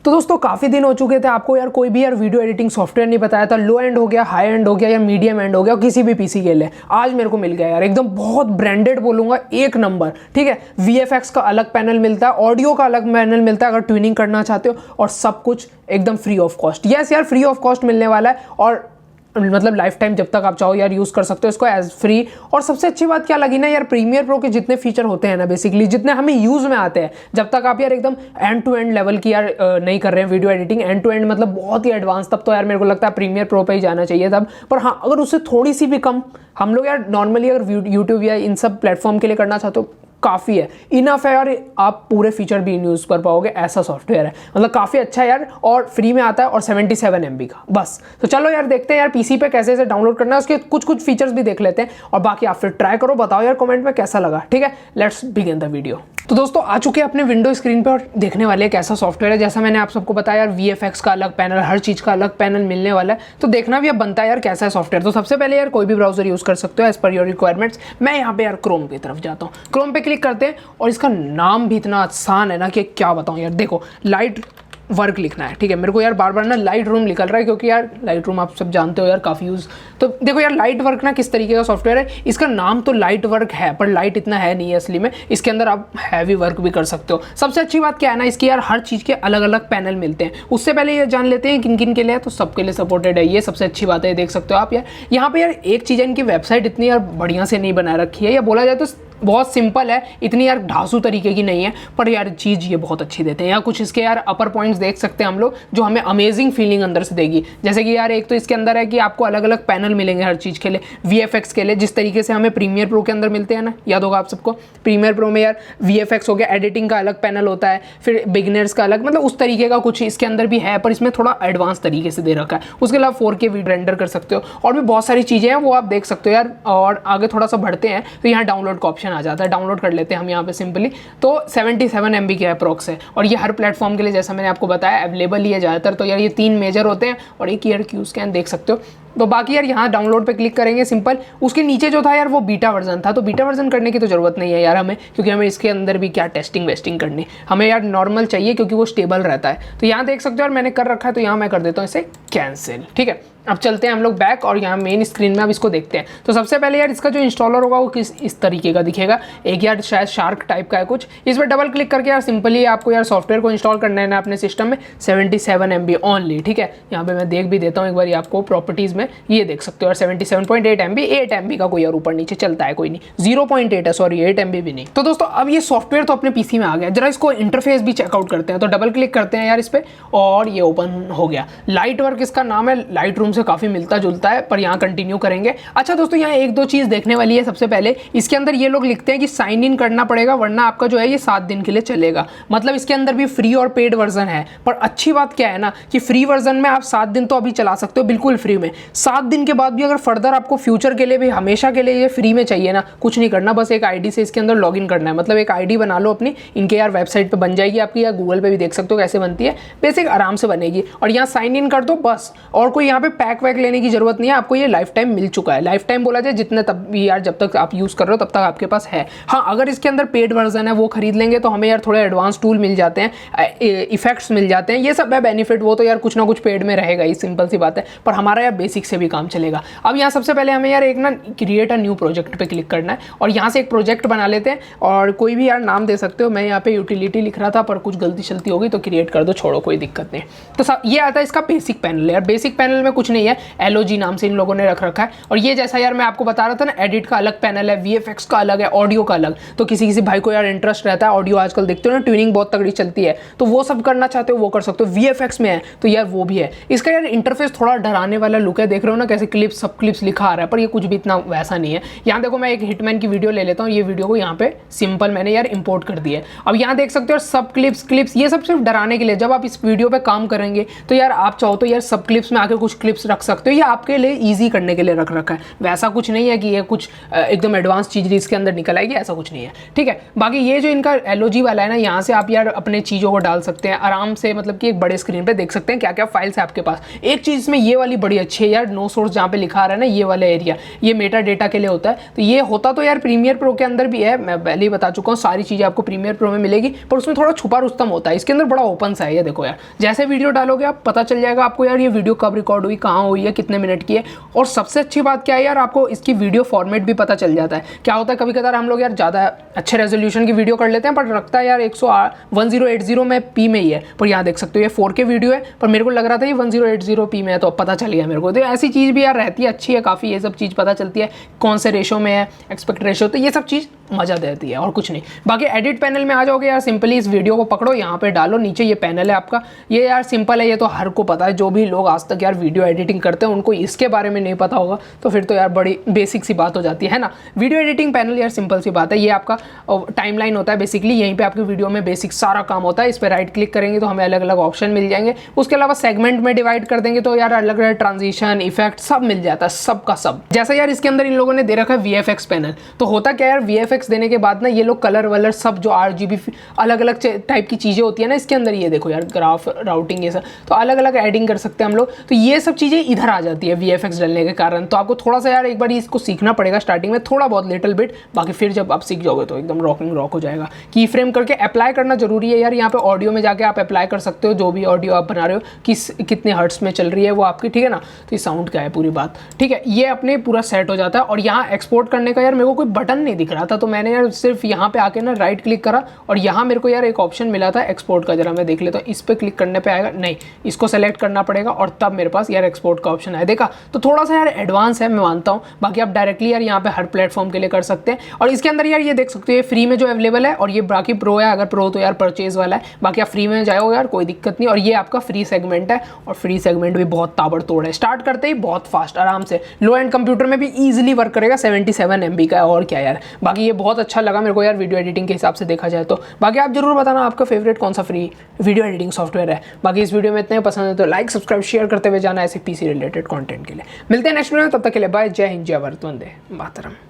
तो दोस्तों काफ़ी दिन हो चुके थे, आपको यार कोई भी यार वीडियो एडिटिंग सॉफ्टवेयर नहीं बताया था। लो एंड हो गया, हाई एंड हो गया या मीडियम एंड हो गया, किसी भी पीसी के लिए आज मेरे को मिल गया यार, एकदम बहुत ब्रांडेड बोलूँगा, एक नंबर। ठीक है, VFX का अलग पैनल मिलता है, ऑडियो का अलग पैनल मिलता है अगर ट्यूनिंग करना चाहते हो, और सब कुछ एकदम फ्री ऑफ कॉस्ट। यस यार, फ्री ऑफ कॉस्ट मिलने वाला है, और मतलब लाइफ टाइम जब तक आप चाहो यार यूज़ कर सकते हो इसको एज फ्री। और सबसे अच्छी बात क्या लगी ना यार, प्रीमियर प्रो के जितने फीचर होते हैं ना, बेसिकली जितने हमें यूज़ में आते हैं, जब तक आप यार एकदम एंड टू एंड लेवल की यार नहीं कर रहे हैं video editing, end to end मतलब बहुत ही एडवांस, तब तो यार मेरे को लगता है प्रीमियर प्रो पे ही जाना चाहिए तब। पर हाँ, अगर उससे थोड़ी सी भी कम हम लोग यार नॉर्मली अगर यूट्यूब या इन सब प्लेटफॉर्म के लिए करना चाहते हो, काफ़ी है, इनफ है यार, आप पूरे फीचर भी यूज़ कर पाओगे, ऐसा सॉफ्टवेयर है। मतलब काफ़ी अच्छा है यार, और फ्री में आता है, और 77 MB का बस। तो चलो यार देखते हैं यार पीसी पे कैसे से डाउनलोड करना है, उसके कुछ फीचर्स भी देख लेते हैं, और बाकी आप फिर ट्राई करो, बताओ यार कमेंट में कैसा लगा। ठीक है, लेट्स बिगिन द वीडियो। तो दोस्तों आ चुके हैं अपने विंडो स्क्रीन पे, और देखने वाले हैं कैसा सॉफ्टवेयर है। जैसा मैंने आप सबको बताया यार, VFX का अलग पैनल, हर चीज़ का अलग पैनल मिलने वाला है, तो देखना भी अब बनता है यार कैसा है सॉफ्टवेयर। तो सबसे पहले यार कोई भी ब्राउजर यूज़ कर सकते हो एज पर योर रिक्वायरमेंट्स। मैं यहाँ पे यार क्रोम की तरफ जाता हूँ, क्रोम पे क्लिक करते हैं, और इसका नाम भी इतना आसान है ना कि क्या बताऊँ यार। देखो, लाइट वर्क लिखना है। ठीक है, मेरे को यार बार बार ना लाइट रूम निकल रहा है, क्योंकि यार लाइट रूम आप सब जानते हो यार, काफ़ी यूज़। तो देखो यार, लाइट वर्क ना किस तरीके का सॉफ्टवेयर है। इसका नाम तो लाइट वर्क है, पर लाइट इतना है नहीं है असली में। इसके अंदर आप हैवी वर्क भी कर सकते हो। सबसे अच्छी बात क्या है ना, इसकी यार हर चीज़ के अलग अलग पैनल मिलते हैं। उससे पहले ये जान लेते हैं किन किन के लिए है, तो सबके लिए सपोर्टेड है, ये सबसे अच्छी बात है। देख सकते हो आप यार, यहाँ पे यार एक चीज़ है, इनकी वेबसाइट इतनी यार बढ़िया से नहीं बना रखी है, या बोला जाए तो बहुत सिंपल है, इतनी यार ढासू तरीके की नहीं है, पर यार चीज़ ये बहुत अच्छी देते हैं। या कुछ इसके यार अपर पॉइंट्स देख सकते हैं हम लोग, जो हमें अमेजिंग फीलिंग अंदर से देगी। जैसे कि यार एक तो इसके अंदर है कि आपको अलग अलग पैनल मिलेंगे हर चीज़ के लिए, VFX के लिए, जिस तरीके से हमें प्रीमियर प्रो के अंदर मिलते हैं ना, याद होगा आप सबको। प्रीमियर प्रो में यार VFX हो गया, एडिटिंग का अलग पैनल होता है, फिर बिगिनर्स का अलग, मतलब उस तरीके का कुछ इसके अंदर भी है, पर इसमें थोड़ा एडवांस तरीके से दे रखा है। उसके अलावा 4K वीडियो रेंडर कर सकते हो, और भी बहुत सारी चीज़ें हैं, वो आप देख सकते हो यार। और आगे थोड़ा सा बढ़ते हैं तो यहाँ डाउनलोड का ऑप्शन आ जाता है, डाउनलोड कर लेते हैं हम यहाँ पे सिंपली। तो 77 MB के अप्रॉक्स है, और ये हर प्लेटफॉर्म के लिए, जैसा मैंने आपको बताया, अवेलेबल ही है ज़्यादातर। तो यार ये 3 मेजर होते हैं, और एक ईयर क्यू स्कैन देख सकते हो। तो बाकी यार यहाँ डाउनलोड पे क्लिक करेंगे सिंपल। उसके नीचे जो था यार वो बीटा वर्जन था, तो बीटा वर्जन करने की तो ज़रूरत नहीं है यार हमें, क्योंकि हमें इसके अंदर भी क्या टेस्टिंग वेस्टिंग करनी, हमें यार नॉर्मल चाहिए, क्योंकि वो स्टेबल रहता है। तो यहाँ देख सकते हो यार, मैंने कर रखा है, तो यहाँ मैं कर देता हूँ इसे कैंसिल। ठीक है, अब चलते हैं हम लोग बैक, और यहाँ मेन स्क्रीन में अब इसको देखते हैं। तो सबसे पहले यार इसका जो इंस्टॉलर होगा वो इस तरीके का दिखेगा, एक यार शायद शार्क टाइप का है कुछ। इस पर डबल क्लिक करके यार सिंपली आपको यार सॉफ्टवेयर को इंस्टॉल करना है ना अपने सिस्टम में, 77 MB ओनली। ठीक है, यहाँ पे मैं देख भी देता हूँ एक बार आपको प्रॉपर्टीज़ में, ये देख सकते हो यार 77.8 MB, 8 MB का कोई यार ऊपर नीचे चलता है, कोई नहीं, 0.8 है, सॉरी 8 MB भी नहीं। तो दोस्तों अब ये सॉफ्टवेयर तो अपने पीसी में आ गया, जरा इसको इंटरफेस भी चेकआउट करते हैं। तो डबल क्लिक करते हैं यार इस पर, और ये ओपन हो गया। लाइट वर्क इसका नाम है, लाइट रूम से काफ़ी मिलता जुलता है, पर यहाँ कंटिन्यू करेंगे। अच्छा दोस्तों, यहाँ एक दो चीज़ देखने वाली है। सबसे पहले इसके अंदर ये लोग लिखते हैं कि साइन इन करना पड़ेगा, वरना आपका जो है ये 7 दिन के लिए चलेगा। मतलब इसके अंदर भी फ्री और पेड वर्जन है, पर अच्छी बात क्या है ना कि फ्री वर्जन में आप 7 दिन तो अभी चला सकते हो बिल्कुल फ्री में। 7 दिन के बाद भी अगर फर्दर आपको फ्यूचर के लिए भी हमेशा के लिए ये फ्री में चाहिए ना, कुछ नहीं करना, बस एक आईडी से इसके अंदर लॉगिन करना है। मतलब एक आईडी बना लो अपनी, इनके यार वेबसाइट पे बन जाएगी आपकी, या गूगल पे भी देख सकते हो कैसे बनती है, बेसिक आराम से बनेगी। और यहाँ साइन इन कर दो बस, और कोई यहाँ पे पैक वैक लेने की जरूरत नहीं है, आपको ये लाइफ टाइम मिल चुका है। लाइफ टाइम बोला जाए जितने तब भी यार, जब तक आप यूज़ कर रहे हो तब तक आपके पास है। हाँ, अगर इसके अंदर पेड वर्जन है वो खरीद लेंगे तो हमें यार थोड़े एडवांस टूल मिल जाते हैं, इफेक्ट्स मिल जाते हैं, ये सब है बेनिफिट। वो तो यार कुछ ना कुछ पेड में रहेगा ही, सिंपल सी बात है, पर हमारा यार बेसिक से भी काम चलेगा। अब यहाँ सबसे पहले हमें यार एक ना क्रिएट अ न्यू प्रोजेक्ट पे क्लिक करना है, और यहाँ से एक प्रोजेक्ट बना लेते हैं, और कोई भी यार नाम दे सकते हो। मैं यहाँ पे यूटिलिटी लिख रहा था, पर कुछ गलती शलती होगी तो क्रिएट कर दो, छोड़ो कोई दिक्कत नहीं। तो ये आता है इसका बेसिक पैनल। यार बेसिक पैनल में कुछ नहीं है, LOG नाम से इन लोगों ने रख रखा है। और ये जैसा यार मैं आपको बता रहा था ना, एडिट का अलग पैनल है, VFX का अलग है, ऑडियो का अलग। तो किसी भाई को यार इंटरेस्ट रहता है, ऑडियो आजकल देखते हो ना ट्यूनिंग बहुत तगड़ी चलती है, तो वो सब करना चाहते हो वो कर सकते हो। VFX में है तो यार वो भी है। इसका यार इंटरफेस थोड़ा डराने वाला लुक है, देख रहे हो ना कैसे क्लिप्स सब क्लिप्स लिखा आ रहा है, पर ये कुछ भी इतना वैसा नहीं है। यहाँ देखो, मैं एक हिटमैन की वीडियो ले लेता हूँ, ये वीडियो को यहाँ पे सिंपल मैंने यार इंपोर्ट कर दिया है। अब यहाँ देख सकते हो सब क्लिप्स, ये सब सिर्फ डराने के लिए। जब आप इस वीडियो पे काम करेंगे तो यार आप चाहो तो यार सब क्लिप्स में आके कुछ क्लिप्स रख सकते हो, ये आपके लिए ईजी करने के लिए रख रखा है। वैसा कुछ नहीं है कि ये कुछ एकदम एडवांस चीज़ इसके अंदर निकल आएगी, ऐसा कुछ नहीं है। ठीक है, बाकी ये जो इनका LOG वाला है ना, यहाँ से आप यार अपने चीज़ों को डाल सकते हैं आराम से, मतलब कि एक बड़े स्क्रीन पे देख सकते हैं क्या क्या फाइल्स है आपके पास। एक चीज़ में ये वाली बड़ी अच्छी है यार, है नो सोर्स जहाँ पे लिखा आ रहा है ना, ये वाला एरिया, ये मेटा डेटा के लिए होता है। तो ये होता तो यार प्रीमियर प्रो के अंदर भी है, मैं पहले ही बता चुका हूँ, सारी चीज़ें आपको प्रीमियर प्रो में मिलेगी, पर उसमें थोड़ा छुपा रुस्तम होता है। इसके अंदर बड़ा ओपन सा है, ये देखो यार, जैसे वीडियो डालोगे आप पता चल जाएगा आपको यार ये वीडियो कब रिकॉर्ड हुई, कहाँ हुई है, कितने मिनट की है। और सबसे अच्छी बात क्या है यार, आपको इसकी वीडियो फॉर्मेट भी पता चल जाता है। क्या होता है कभी कभार हम लोग यार ज़्यादा अच्छे रेजोल्यूशन की वीडियो कर लेते हैं, पर रखता है यार 1080 में पी में ही है, पर यहाँ देख सकते हो ये 4K वीडियो है, पर मेरे को लग रहा था ये 1080 पी में है, तो अब पता चल गया मेरे को। तो ऐसी चीज़ भी यार रहती है, अच्छी है काफ़ी, ये सब चीज़ पता चलती है कौन से रेशो में है, एक्सपेक्ट रेशो, तो ये सब चीज़ मज़ा देती है और कुछ नहीं। बाकी एडिट पैनल में आ जाओगे यार, सिंपली इस वीडियो को पकड़ो, यहाँ पे डालो, नीचे ये पैनल है आपका, ये यार सिंपल है, ये तो हर को पता है, जो भी लोग आज तक यार वीडियो एडिटिंग करते हैं उनको इसके बारे में नहीं पता होगा, तो फिर तो यार बड़ी बेसिक सी बात हो जाती है ना। वीडियो एडिटिंग पैनल यार सिंपल सी बात है, ये आपका टाइमलाइन होता है बेसिकली, यहीं पे आपकी वीडियो में बेसिक सारा काम होता है। इस पर राइट क्लिक करेंगे तो हमें अलग अलग ऑप्शन मिल जाएंगे, उसके अलावा सेगमेंट में डिवाइड कर देंगे तो यार अलग अलग ट्रांजिशन इफेक्ट सब मिल जाता है, सब का सब। जैसा यार इसके अंदर इन लोगों ने दे रखा है VFX पैनल, तो होता क्या यार VFX देने के बाद ना ये लोग कलर वलर सब जो RGB अलग अलग टाइप की चीज़ें होती है ना इसके अंदर, ये देखो यार ग्राफ राउटिंग ये सब, तो अलग अलग एडिंग कर सकते हैं हम लोग, तो ये सब चीज़ें इधर आ जाती है VFX डलने के कारण। तो आपको थोड़ा सा यार एक बार इसको सीखना पड़ेगा स्टार्टिंग में, थोड़ा बहुत लिटिल बिट, बाकी फिर जब आप सीख जाओगे तो एकदम रॉकिंग रॉक हो जाएगा। की फ्रेम करके अप्लाई करना जरूरी है यार, यहाँ पे ऑडियो में जाके आप अप्लाई कर सकते हो, जो भी ऑडियो आप बना रहे हो कितने हर्ट्स में चल रही है वो आपकी, ठीक है ना। तो ये साउंड का है पूरी बात, ठीक है, ये अपने पूरा सेट हो जाता है। और यहाँ एक्सपोर्ट करने का यार मेरे को कोई बटन नहीं दिख रहा था, तो मैंने यार सिर्फ यहाँ पे आके ना राइट क्लिक करा और यहाँ मेरे को यार एक ऑप्शन मिला था एक्सपोर्ट का, जरा मैं देख लेता हूँ, इस पर क्लिक करने पे आएगा, नहीं इसको सेलेक्ट करना पड़ेगा और तब मेरे पास यार एक्सपोर्ट का ऑप्शन है, देखा। तो थोड़ा सा यार एडवांस है मैं मानता हूँ, बाकी आप डायरेक्टली यार यहाँ पे हर प्लेटफॉर्म के लिए कर सकते हैं। और इसके अंदर यार ये देख सकते हो ये फ्री में जो अवेलेबल है, और ये बाकी प्रो है, अगर प्रो तो यार परचेज वाला है, बाकी आप फ्री में जाओगे यार कोई दिक्कत नहीं। और ये आपका फ्री सेगमेंट है, और फ्री सेगमेंट भी बहुत ताबड़तोड़ है, स्टार्ट करते ही बहुत फास्ट आराम से लो एंड कंप्यूटर में भी ईजिली वर्क करेगा, 77 MB का है, और क्या यार। बाकी ये बहुत अच्छा लगा मेरे को यार वीडियो एडिटिंग के हिसाब से देखा जाए तो। बाकी आप जरूर बताना आपका फेवरेट कौन सा फ्री वीडियो एडिटिंग सॉफ्टवेयर है। बाकी इस वीडियो में इतने पसंद है तो लाइक सब्सक्राइब शेयर करते हुए जाना ऐसे PC रिलेटेड कंटेंट के लिए। मिलते हैं नेक्स्ट वीडियो में, तब तक के लिए बाय, जय हिंद, जय भारत, वंदे मातरम।